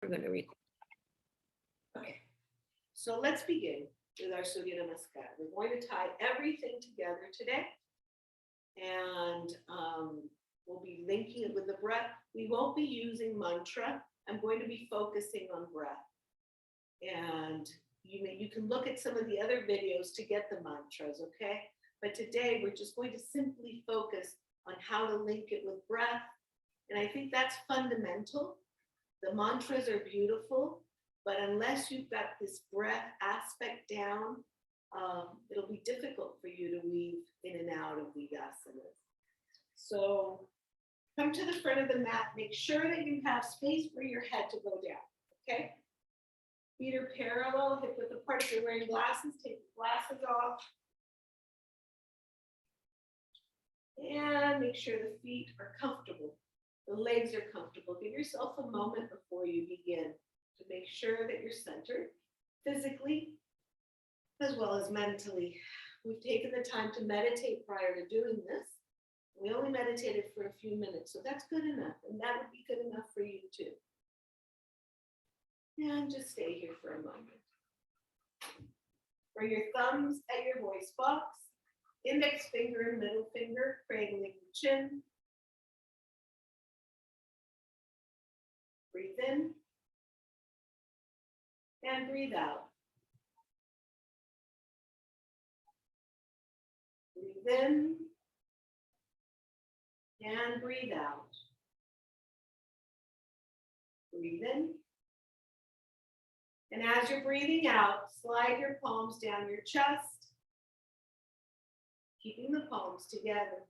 We're going to record. Okay, so let's begin with our Surya Namaskara. We're going to tie everything together today, and we'll be linking it with the breath. We won't be using mantra. I'm going to be focusing on breath. And you can look at some of the other videos to get the mantras, okay? But today we're just going to simply focus on how to link it with breath. And I think that's fundamental. The mantras are beautiful, but unless you've got this breath aspect down, it'll be difficult for you to weave in and out of the asanas. So come to the front of the mat. Make sure that you have space for your head to go down, okay? Feet are parallel, hip width apart. If you're wearing glasses, take the glasses off. And make sure the feet are comfortable. The legs are comfortable. Give yourself a moment before you begin to make sure that you're centered physically as well as mentally. We've taken the time to meditate prior to doing this. We only meditated for a few minutes, so that's good enough. And that would be good enough for you too. And just stay here for a moment. Bring your thumbs at your voice box, index finger and middle finger cradling the chin. Breathe in and breathe out. Breathe in and breathe out. Breathe in. And as you're breathing out, slide your palms down your chest, keeping the palms together.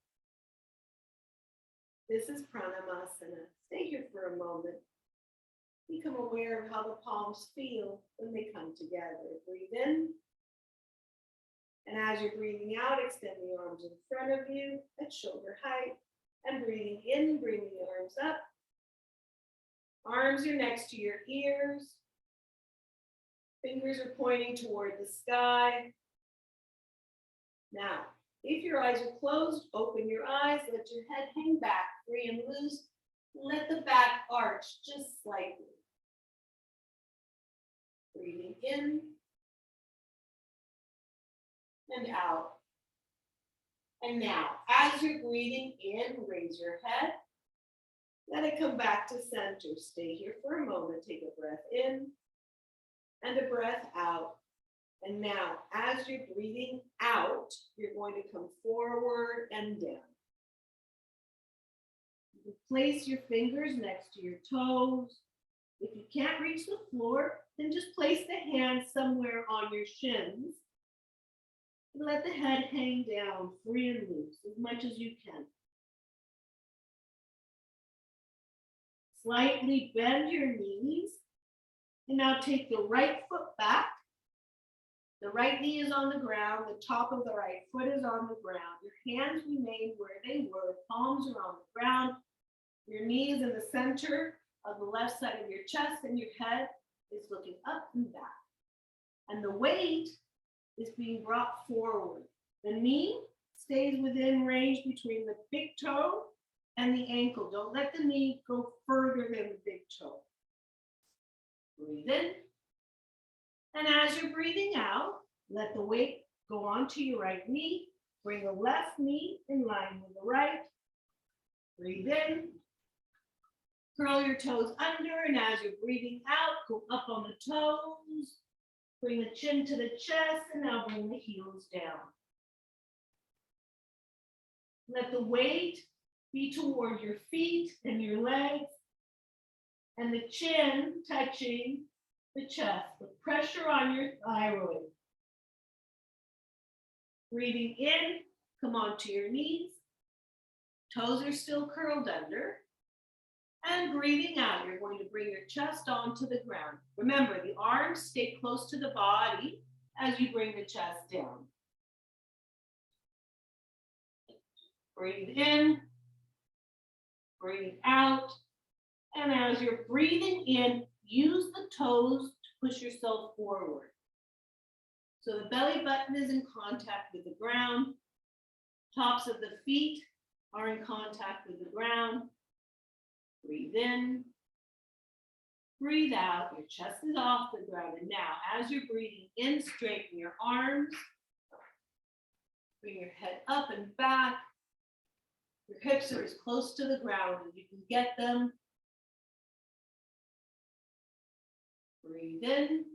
This is Pranamasana. Stay here for a moment. Become aware of how the palms feel when they come together. Breathe in. And as you're breathing out, extend the arms in front of you at shoulder height. And breathing in, bring the arms up. Arms are next to your ears. Fingers are pointing toward the sky. Now, if your eyes are closed, open your eyes, let your head hang back, free and loose. Let the back arch just slightly. Breathing in and out. And now, as you're breathing in, raise your head. Let it come back to center. Stay here for a moment. Take a breath in and a breath out. And now, as you're breathing out, you're going to come forward and down. You place your fingers next to your toes. If you can't reach the floor, then just place the hands somewhere on your shins. And let the head hang down, free and loose, as much as you can. Slightly bend your knees. And now take the right foot back. The right knee is on the ground. The top of the right foot is on the ground. Your hands remain where they were. Palms are on the ground. Your knee is in the center of the left side of your chest, and your head is looking up and back. And the weight is being brought forward. The knee stays within range between the big toe and the ankle. Don't let the knee go further than the big toe. Breathe in. And as you're breathing out, let the weight go onto your right knee. Bring the left knee in line with the right. Breathe in. Curl your toes under, and as you're breathing out, go up on the toes. Bring the chin to the chest, and now bring the heels down. Let the weight be toward your feet and your legs, and the chin touching the chest. Put pressure on your thyroid. Breathing in, come onto your knees. Toes are still curled under. And breathing out, you're going to bring your chest onto the ground. Remember, the arms stay close to the body as you bring the chest down. Breathe in, breathe out. And as you're breathing in, use the toes to push yourself forward. So the belly button is in contact with the ground. Tops of the feet are in contact with the ground. Breathe in. Breathe out, your chest is off the ground. And now, as you're breathing in, straighten your arms. Bring your head up and back. Your hips are as close to the ground as you can get them. Breathe in.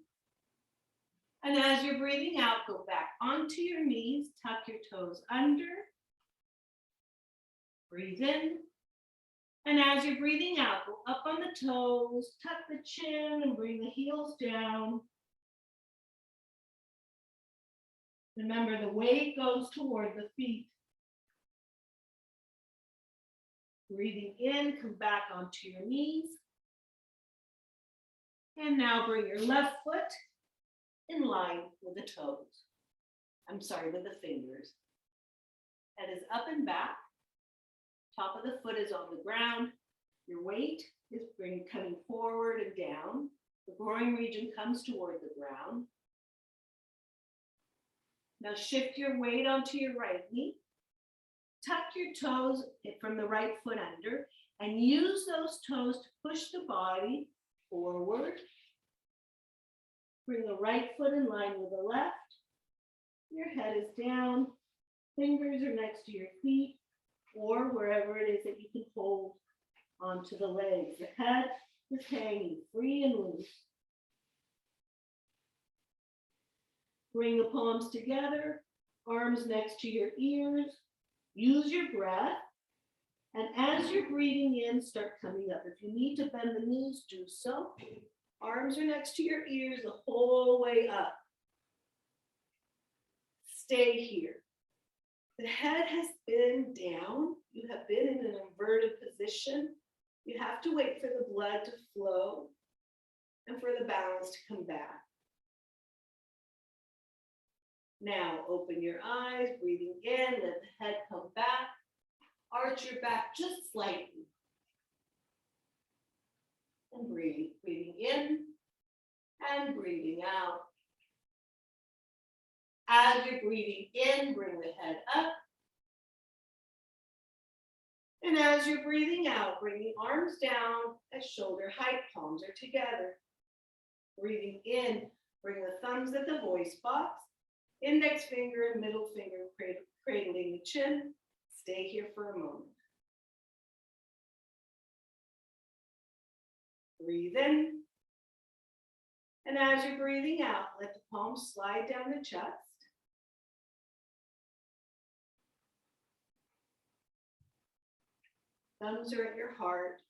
And as you're breathing out, go back onto your knees, tuck your toes under. Breathe in. And as you're breathing out, go up on the toes, tuck the chin, and bring the heels down. Remember, the weight goes toward the feet. Breathing in, come back onto your knees. And now bring your left foot in line with the toes. With the fingers. Head is up and back. Top of the foot is on the ground. Your weight is coming forward and down. The groin region comes toward the ground. Now shift your weight onto your right knee. Tuck your toes from the right foot under and use those toes to push the body forward. Bring the right foot in line with the left. Your head is down. Fingers are next to your feet or wherever it is that you can hold onto the legs. The head is hanging free and loose. Bring the palms together, arms next to your ears. Use your breath. And as you're breathing in, start coming up. If you need to bend the knees, do so. Arms are next to your ears the whole way up. Stay here. The head has been down. You have been in an inverted position. You have to wait for the blood to flow and for the balance to come back. Now open your eyes, breathing in, let the head come back. Arch your back just slightly. And breathe, breathing in and breathing out. As you're breathing in, bring the head up. And as you're breathing out, bring the arms down at shoulder height, palms are together. Breathing in, bring the thumbs at the voice box. Index finger and middle finger cradling the chin. Stay here for a moment. Breathe in. And as you're breathing out, let the palms slide down the chest. Thumbs are at your heart.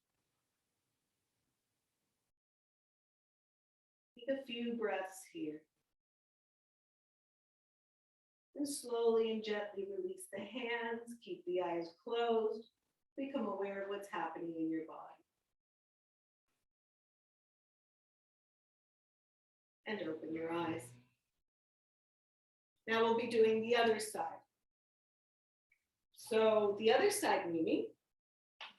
Take a few breaths here. And slowly and gently release the hands. Keep the eyes closed. Become aware of what's happening in your body. And open your eyes. Now we'll be doing the other side. So the other side meaning,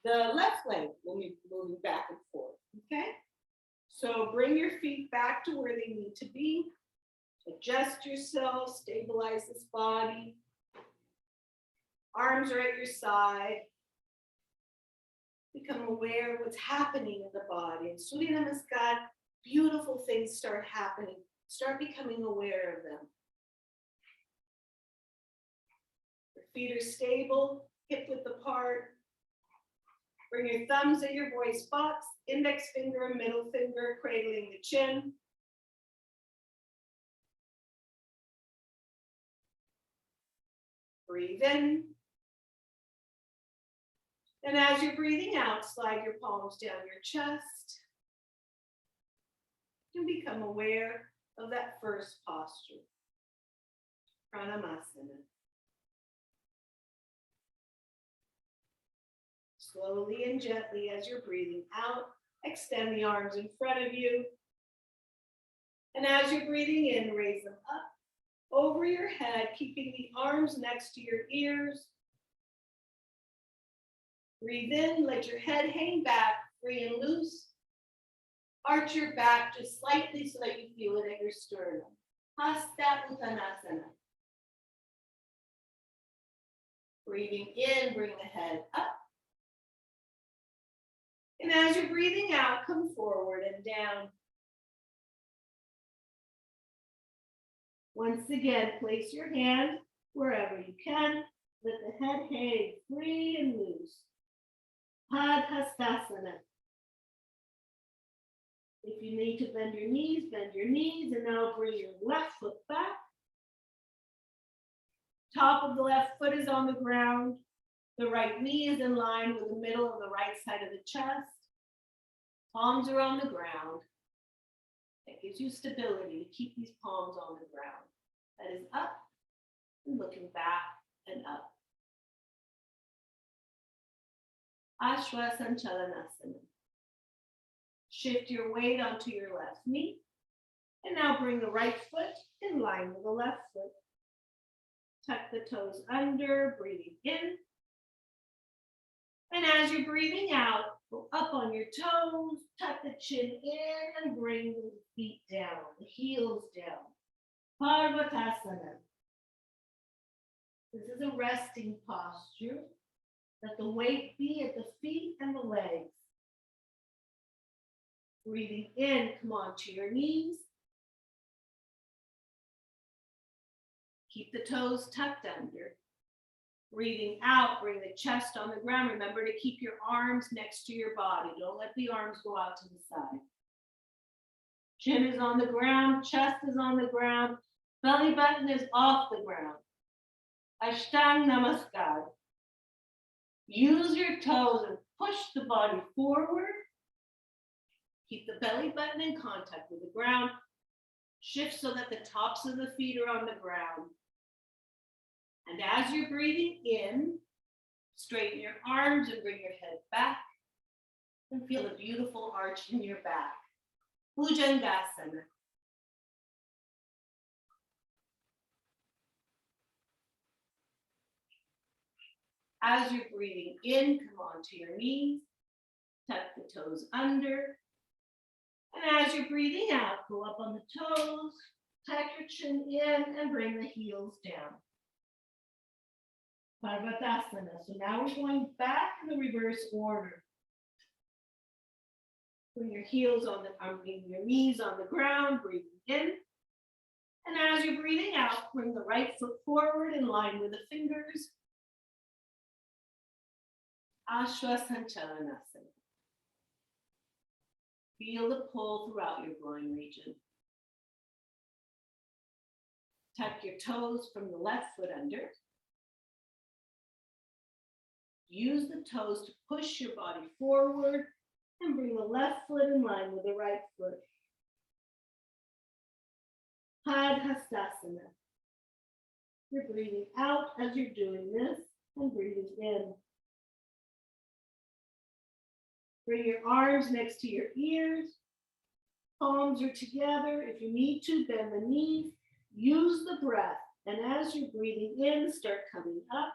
the left leg will be moving back and forth, okay? So bring your feet back to where they need to be. Adjust yourself, stabilize this body. Arms are at your side. Become aware of what's happening in the body. In Surya Namaskara, beautiful things start happening. Start becoming aware of them. Your feet are stable, hip width apart. Bring your thumbs at your voice box, index finger and middle finger cradling the chin. Breathe in. And as you're breathing out, slide your palms down your chest. And become aware of that first posture, Pranamasana. Slowly and gently as you're breathing out, extend the arms in front of you. And as you're breathing in, raise them up over your head, keeping the arms next to your ears. Breathe in, let your head hang back, free and loose. Arch your back just slightly so that you feel it at your sternum. Hasta Uttanasana. Breathing in, bring the head up. And as you're breathing out, come forward and and down. Once again, place your hand wherever you can. Let the head hang free and loose. Padhastasana. If you need to bend your knees, and now bring your left foot back. Top of the left foot is on the ground. The right knee is in line with the middle of the right side of the chest. Palms are on the ground. That gives you stability to keep these palms on the ground. That is up and looking back and up. Ashwasanchalanasana. Shift your weight onto your left knee. And now bring the right foot in line with the left foot. Tuck the toes under, breathing in. And as you're breathing out, go up on your toes, tuck the chin in, and bring the feet down, the heels down. Parvatasana. This is a resting posture. Let the weight be at the feet and the legs. Breathing in, come onto your knees. Keep the toes tucked under. Breathing out, bring the chest on the ground. Remember to keep your arms next to your body. Don't let the arms go out to the side. Chin is on the ground, chest is on the ground, belly button is off the ground. Ashtanga Namaskara. Use your toes and push the body forward. Keep the belly button in contact with the ground. Shift so that the tops of the feet are on the ground. And as you're breathing in, straighten your arms and bring your head back. And feel a beautiful arch in your back. Bhujangasana. As you're breathing in, come onto your knees. Tuck the toes under. And as you're breathing out, go up on the toes. Tuck your chin in and bring the heels down. Parvatasana. So now we're going back in the reverse order. Bring your heels on bring your knees on the ground, breathing in. And as you're breathing out, bring the right foot forward in line with the fingers. Ashwasanchalanasana. Feel the pull throughout your groin region. Tuck your toes from the left foot under. Use the toes to push your body forward and bring the left foot in line with the right foot. Padhastasana. You're breathing out as you're doing this and breathing in. Bring your arms next to your ears. Palms are together. If you need to, bend the knees. Use the breath. And as you're breathing in, start coming up.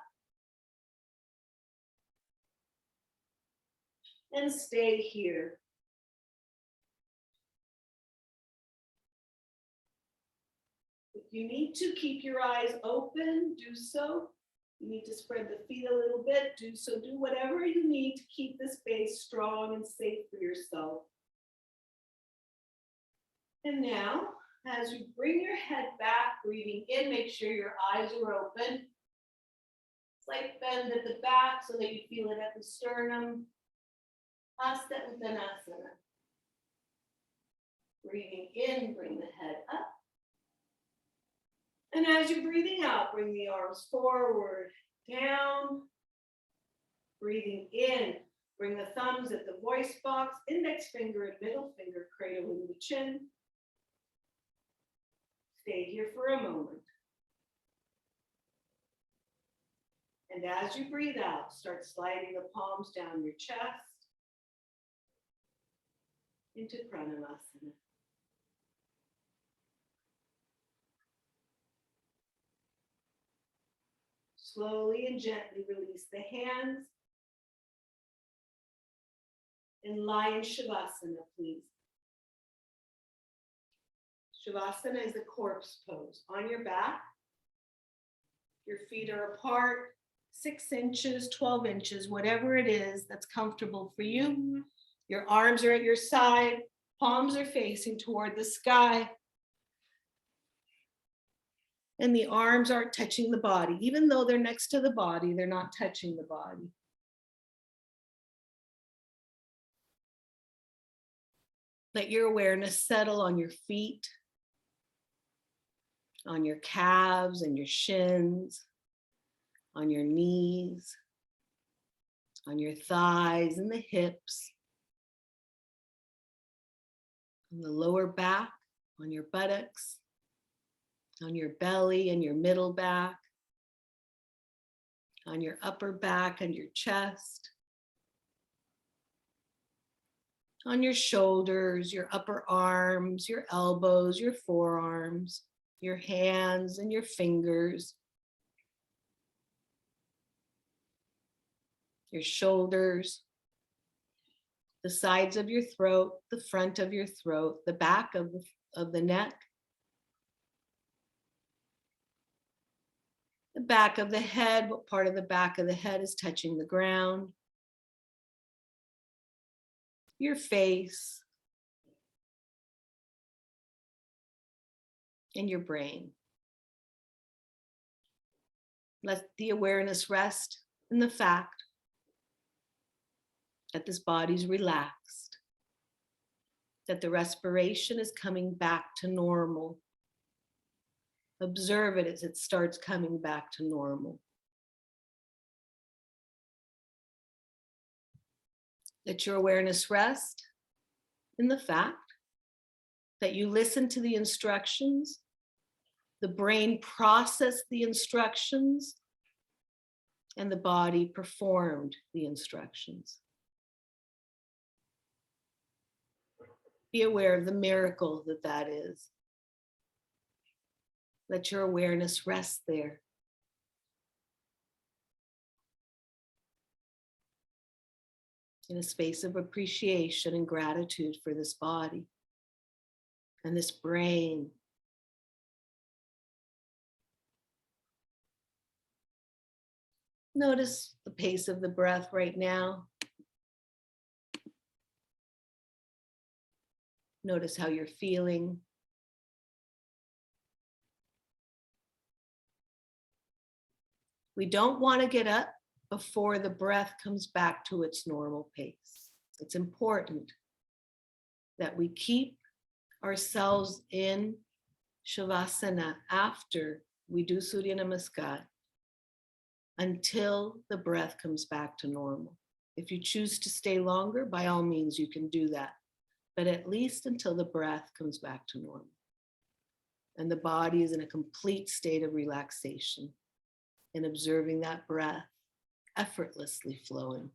And stay here. If you need to keep your eyes open, do so. You need to spread the feet a little bit, do so. Do whatever you need to keep the space strong and safe for yourself. And now, as you bring your head back, breathing in, make sure your eyes are open. Slight bend at the back so that you feel it at the sternum. Hasta Uttanasana. Breathing in, bring the head up. And as you're breathing out, bring the arms forward, down. Breathing in, bring the thumbs at the voice box, index finger and middle finger cradling the chin. Stay here for a moment. And as you breathe out, start sliding the palms down your chest into Pranamasana. Slowly and gently release the hands and lie in Shavasana, please. Shavasana is the corpse pose. On your back, your feet are apart, 6 inches, 12 inches, whatever it is that's comfortable for you. Your arms are at your side, Palms are facing toward the sky. And the arms aren't touching the body. Even though they're next to the body, they're not touching the body. Let your awareness settle on your feet, on your calves and your shins, on your knees, on your thighs and the hips, on the lower back, on your buttocks, on your belly and your middle back, on your upper back and your chest, on your shoulders, your upper arms, your elbows, your forearms, your hands and your fingers, your shoulders, the sides of your throat, the front of your throat, the back of the neck, the back of the head. What part of the back of the head is touching the ground? Your face and your brain. Let the awareness rest in the fact that this body's relaxed, that the respiration is coming back to normal. Observe it as it starts coming back to normal. Let your awareness rest in the fact that you listen to the instructions, the brain processed the instructions, and the body performed the instructions. Be aware of the miracle that is. Let your awareness rest there. In a space of appreciation and gratitude for this body and this brain. Notice the pace of the breath right now. Notice how you're feeling. We don't want to get up before the breath comes back to its normal pace. It's important that we keep ourselves in Shavasana after we do Surya Namaskara until the breath comes back to normal. If you choose to stay longer, by all means, you can do that, but at least until the breath comes back to normal and the body is in a complete state of relaxation and observing that breath effortlessly flowing.